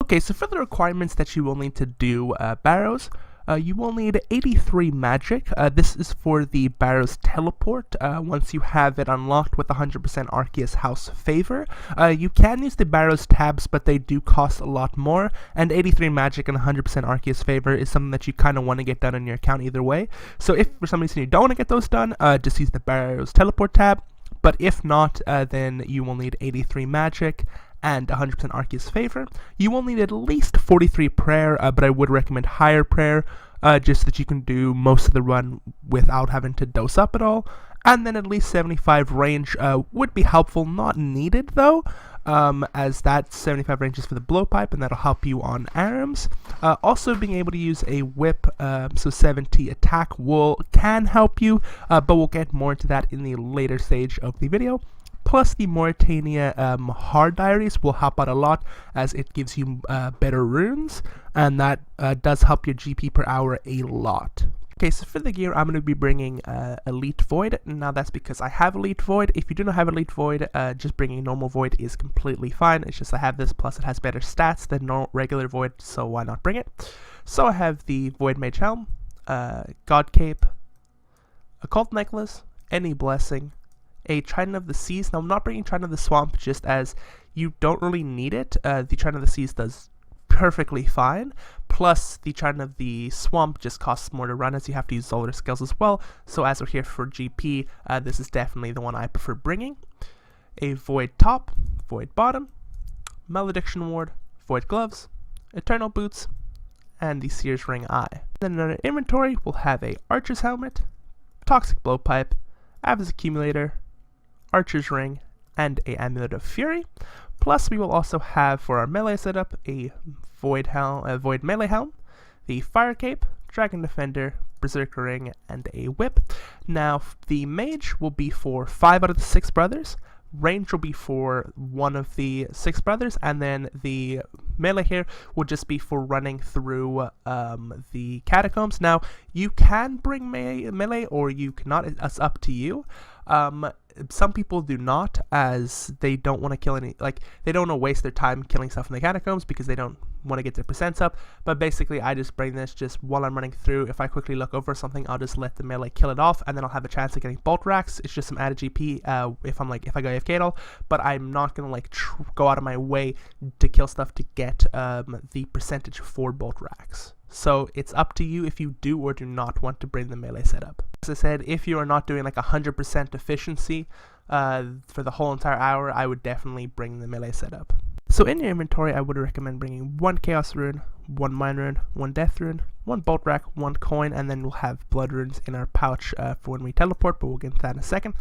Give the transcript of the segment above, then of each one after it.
Okay, so for the requirements that you will need to do Barrows, you will need 83 magic. This is for the Barrows teleport. Once you have it unlocked with 100% Arceus House favor, you can use the Barrows tabs, but they do cost a lot more. And 83 magic and 100% Arceus favor is something that you kind of want to get done on your account either way. So if for some reason you don't want to get those done, just use the Barrows teleport tab. But if not, then you will need 83 magic and 100% Arceus favor. You will need at least 43 prayer, but I would recommend higher prayer, just so that you can do most of the run without having to dose up at all. And then at least 75 range would be helpful, not needed though, as that 75 range is for the blowpipe, and that'll help you on ARAMs. Also being able to use a whip, so 70 attack can help you, but we'll get more into that in the later stage of the video. Plus, the Mauritania Hard Diaries will help out a lot, as it gives you better runes, and that does help your GP per hour a lot. Okay, so for the gear, I'm going to be bringing Elite Void. Now, that's because I have Elite Void. If you do not have Elite Void, just bringing normal Void is completely fine. It's just I have this, plus it has better stats than regular Void, so why not bring it? So I have the Void Mage Helm, God Cape, Occult Necklace, Any Blessing, a Trident of the Seas. Now, I'm not bringing Trident of the Swamp just as you don't really need it. The Trident of the Seas does perfectly fine. Plus, the Trident of the Swamp just costs more to run, as you have to use all their skills as well. So as we're here for GP, this is definitely the one I prefer bringing. A Void Top, Void Bottom, Malediction Ward, Void Gloves, Eternal Boots, and the Seer's Ring Eye. Then in our inventory, we'll have a Archer's Helmet, Toxic Blowpipe, Av's Accumulator, Archer's Ring, and a Amulet of Fury. Plus, we will also have for our melee setup a Void Melee Helm, the Fire Cape, Dragon Defender, Berserker Ring, and a Whip. Now, the Mage will be for 5 out of the 6 brothers. Range will be for 1 of the 6 brothers, and then the melee here will just be for running through the catacombs. Now, you can bring melee or you cannot. It's up to you. Some people do not, as they don't want to kill any, they don't want to waste their time killing stuff in the catacombs because they don't want to get their percents up. But basically, I just bring this just while I'm running through. If I quickly look over something, I'll just let the melee kill it off, and then I'll have a chance of getting bolt racks. It's just some added GP if I go AFK at all, but I'm not gonna go out of my way to kill stuff to get the percentage for bolt racks. So it's up to you if you do or do not want to bring the melee setup. As I said, if you are not doing 100% efficiency for the whole entire hour, I would definitely bring the melee setup. So in your inventory, I would recommend bringing 1 Chaos Rune, 1 Mind Rune, 1 Death Rune, 1 Bolt Rack, 1 Coin, and then we'll have Blood Runes in our pouch for when we teleport, but we'll get into that in a second.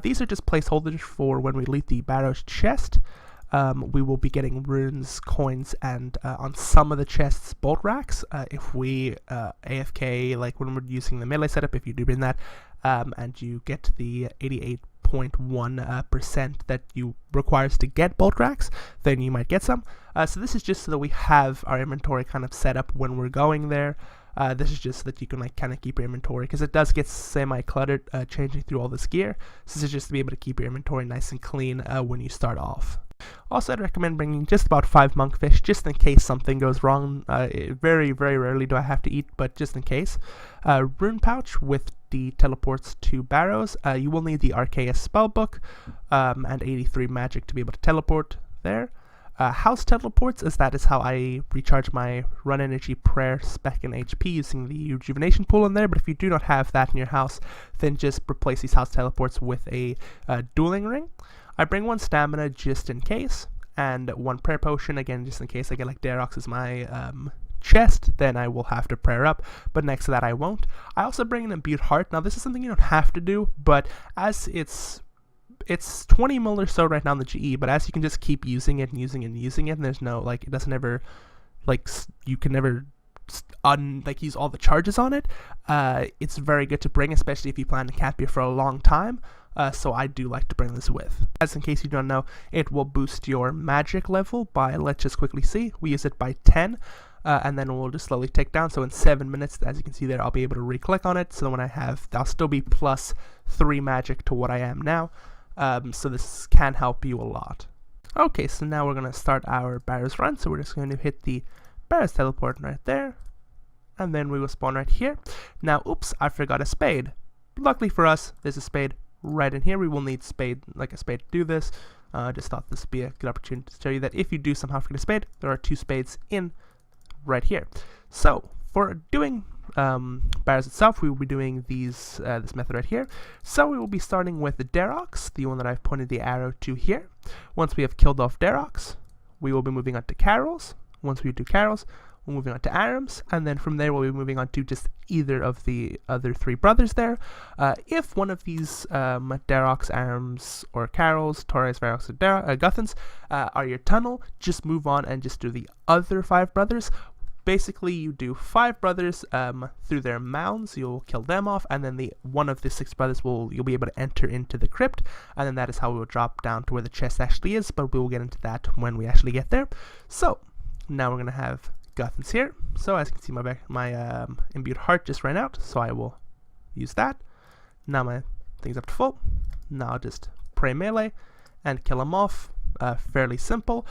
These are just placeholders for when we leave the Barrows chest. We will be getting runes, coins, and on some of the chests, bolt racks. If we AFK, when we're using the melee setup, if you do bring that, and you get the 88.1% that you requires to get bolt racks, then you might get some. So this is just so that we have our inventory kind of set up when we're going there. This is just so that you can kind of keep your inventory, because it does get semi-cluttered changing through all this gear. So this is just to be able to keep your inventory nice and clean when you start off. Also, I'd recommend bringing just about 5 monkfish, just in case something goes wrong. Very, very rarely do I have to eat, but just in case. Rune pouch with the teleports to Barrows. You will need the Arceus spellbook and 83 magic to be able to teleport there. House teleports, as that is how I recharge my run energy, prayer, spec, and HP using the rejuvenation pool in there. But if you do not have that in your house, then just replace these house teleports with a dueling ring. I bring 1 stamina just in case, and 1 prayer potion, again, just in case I get Darox as my chest, then I will have to prayer up, but next to that I won't. I also bring an Imbued Heart. Now, this is something you don't have to do, but as it's 20 mil or so right now in the GE, but as you can just keep using it and using it and using it, and there's no, it doesn't ever, you can never use all the charges on it. It's very good to bring, especially if you plan to camp here for a long time. So I do like to bring this with. As in case you don't know, it will boost your magic level by, let's just quickly see, we use it by 10, and then we'll just slowly tick down. So in 7 minutes, as you can see there, I'll be able to re-click on it. So when I'll still be plus 3 magic to what I am now. So this can help you a lot. Okay, so now we're going to start our Barrows run, so we're just going to hit the Barrows teleport right there, and then we will spawn right here. Now, oops, I forgot a spade. Luckily for us, there's a spade right in here. We will need a spade to do this. Just thought this would be a good opportunity to show you that if you do somehow forget a spade, there are 2 spades in right here. So, for doing Barrows itself, we will be doing this method right here. So we will be starting with the Derox, the one that I've pointed the arrow to here. Once we have killed off Derox, we will be moving on to Carols. Once we do Carols, we're moving on to Arams, and then from there we'll be moving on to just either of the other 3 brothers there. If one of these Derox, Arams, or Carols, Torres, Varrox, or Guthans are your tunnel, just move on and just do the other 5 brothers. Basically, you do 5 brothers through their mounds, you'll kill them off, and then one of the 6 brothers you'll be able to enter into the crypt, and then that is how we will drop down to where the chest actually is, but we will get into that when we actually get there. So, now we're going to have Guthans here. So as you can see, my imbued heart just ran out, so I will use that. Now my thing's up to full. Now I'll just pray melee and kill him off. Fairly simple.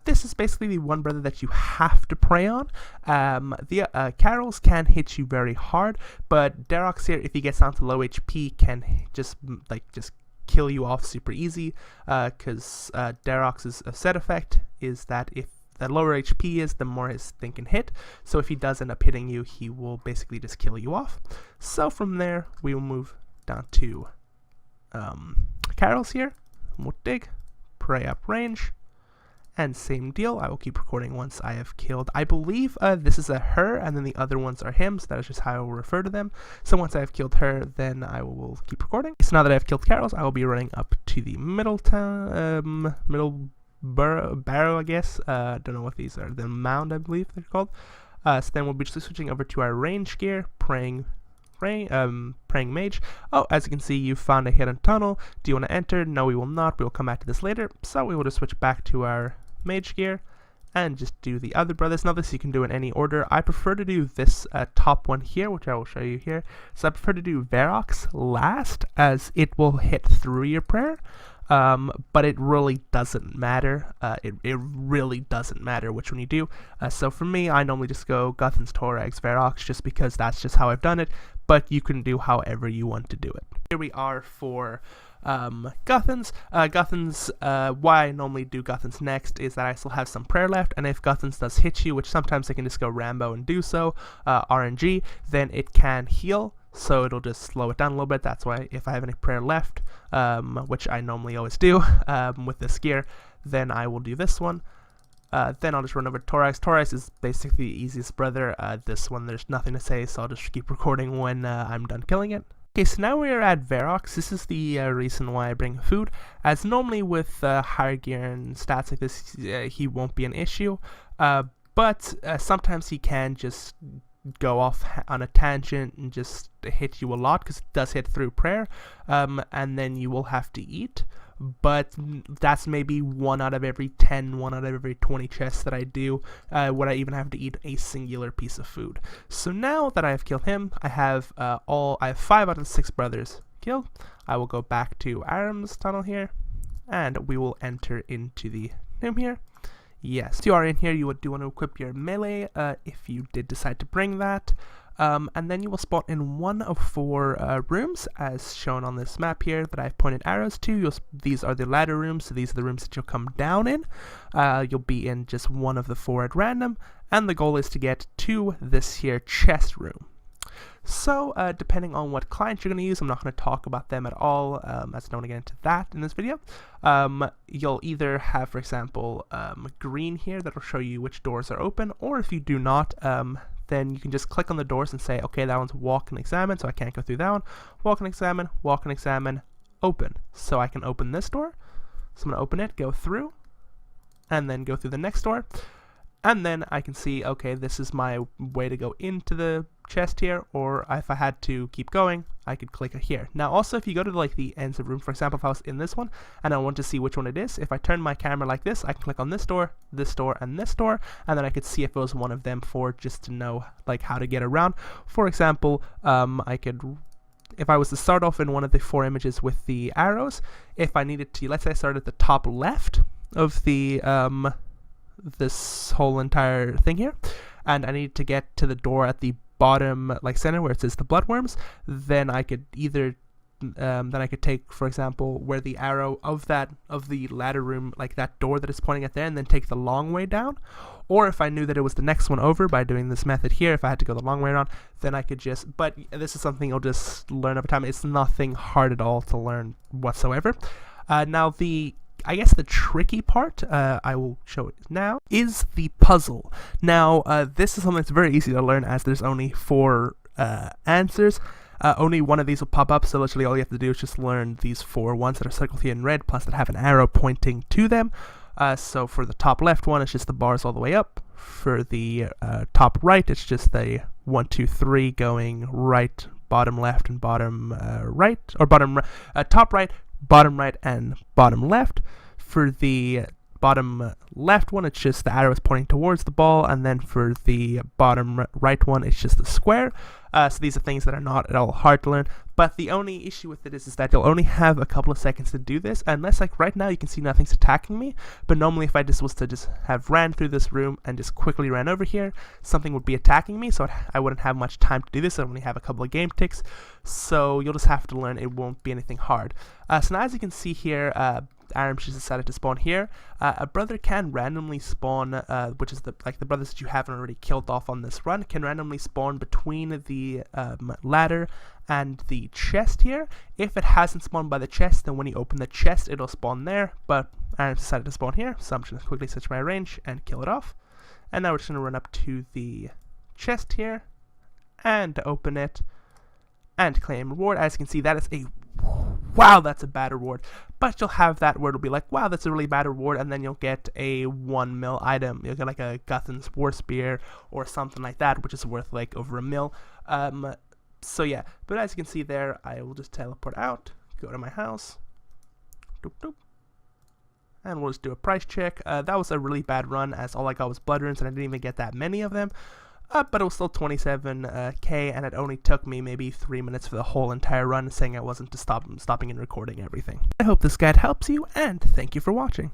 This is basically the one brother that you have to pray on. The Carols can hit you very hard, but Derox here, if he gets down to low HP, can just kill you off super easy, because Derox's set effect is that if the lower HP is, the more his thing can hit. So if he does end up hitting you, he will basically just kill you off. So from there, we will move down to Carols here. We'll dig, pray up range, and same deal. I will keep recording once I have killed. I believe this is a her, and then the other ones are him, so that is just how I will refer to them. So once I have killed her, then I will keep recording. So now that I have killed Carols, I will be running up to the middle Barrow, I guess. Don't know what these are. The mound, I believe they're called. So then we'll be just switching over to our range gear, praying mage. Oh, as you can see, you found a hidden tunnel. Do you want to enter? No, we will not. We will come back to this later. So we will just switch back to our mage gear and just do the other brothers. Now this you can do in any order. I prefer to do this top one here, which I will show you here. So I prefer to do Varrox last, as it will hit through your prayer. But it really doesn't matter. It really doesn't matter which one you do. So for me, I normally just go Guthans, Torres, Varrox, just because that's just how I've done it. But you can do however you want to do it. Here we are for Guthans. Why I normally do Guthans next is that I still have some prayer left, and if Guthans does hit you, which sometimes I can just go Rambo and do so, RNG, then it can heal. So it'll just slow it down a little bit. That's why if I have any prayer left, which I normally always do with this gear, then I will do this one. Then I'll just run over to Torres. Torres is basically the easiest brother. This one, there's nothing to say, so I'll just keep recording when I'm done killing it. Okay, so now we are at Varrox. This is the reason why I bring food, as normally with higher gear and stats like this, he won't be an issue, but sometimes he can just go off on a tangent and just hit you a lot, because it does hit through prayer, and then you will have to eat. But that's maybe 1 out of every 10, 1 out of every 20 chests that I do, would I even have to eat a singular piece of food. So now that I have killed him, I have 5 out of 6 brothers killed. I will go back to Aram's tunnel here, and we will enter into the tomb here. Yes, if you are in here, you do want to equip your melee, if you did decide to bring that. And then you will spawn in one of 4 rooms, as shown on this map here that I've pointed arrows to. These are the ladder rooms, so these are the rooms that you'll come down in. You'll be in just one of the 4 at random, and the goal is to get to this here chest room. So, depending on what client you're going to use, I'm not going to talk about them at all, as I don't want to get into that in this video. You'll either have, for example, green here that will show you which doors are open, or if you do not, then you can just click on the doors and say, okay, that one's walk and examine, so I can't go through that one. Walk and examine, open. So I can open this door. So I'm going to open it, go through, and then go through the next door. And then I can see, okay, this is my way to go into the chest here, or if I had to keep going, I could click it here. Now also, if you go to like the ends of room, for example, if I was in this one and I want to see which one it is, if I turn my camera like this, I can click on this door, and this door, and then I could see if it was one of them just to know like how to get around. For example, if I was to start off in one of the 4 images with the arrows, if I needed to, let's say I started at the top left, of the this whole entire thing here, and I need to get to the door at the bottom, like center, where it says the bloodworms. Then I could either take, for example, where the arrow of the ladder room, like that door that is pointing at there, and then take the long way down. Or if I knew that it was the next one over by doing this method here, if I had to go the long way around, then I could just, but this is something you'll just learn over time. It's nothing hard at all to learn whatsoever. Now I guess the tricky part, I will show it now, is the puzzle. Now, this is something that's very easy to learn, as there's only 4 answers. Only one of these will pop up, so literally all you have to do is just learn these 4 ones that are circled here in red, plus that have an arrow pointing to them. So for the top left one, it's just the bars all the way up. For the top right, it's just the 1, 2, 3 going right, bottom left, and bottom right, or top right, bottom right, and bottom left. For the bottom left one, it's just the arrows pointing towards the ball, and then for the bottom right one, it's just the square. So these are things that are not at all hard to learn, but the only issue with it is that you'll only have a couple of seconds to do this, unless, like right now, you can see nothing's attacking me, but normally if I was to just have ran through this room and just quickly ran over here, something would be attacking me, so I wouldn't have much time to do this. I only have a couple of game ticks, so you'll just have to learn. It won't be anything hard. So now, as you can see here, Aram just decided to spawn here. A brother can randomly spawn, which is the brothers that you haven't already killed off on this run, can randomly spawn between the ladder and the chest here. If it hasn't spawned by the chest, then when you open the chest, it'll spawn there, but Aram decided to spawn here, so I'm just going to quickly switch my range and kill it off. And now we're just going to run up to the chest here, and open it, and claim reward. As you can see, that is a wow, that's a bad reward. But you'll have that where it'll be like, wow, that's a really bad reward, and then you'll get a 1 mil item. You'll get like a Guthan's War Spear or something like that, which is worth like over 1 mil. So yeah, but as you can see there, I will just teleport out, go to my house, doop, doop, and we'll just do a price check. That was a really bad run, as all I got was blood runes, and I didn't even get that many of them. But it was still 27k, and it only took me maybe 3 minutes for the whole entire run, saying I wasn't stopping and recording everything. I hope this guide helps you, and thank you for watching.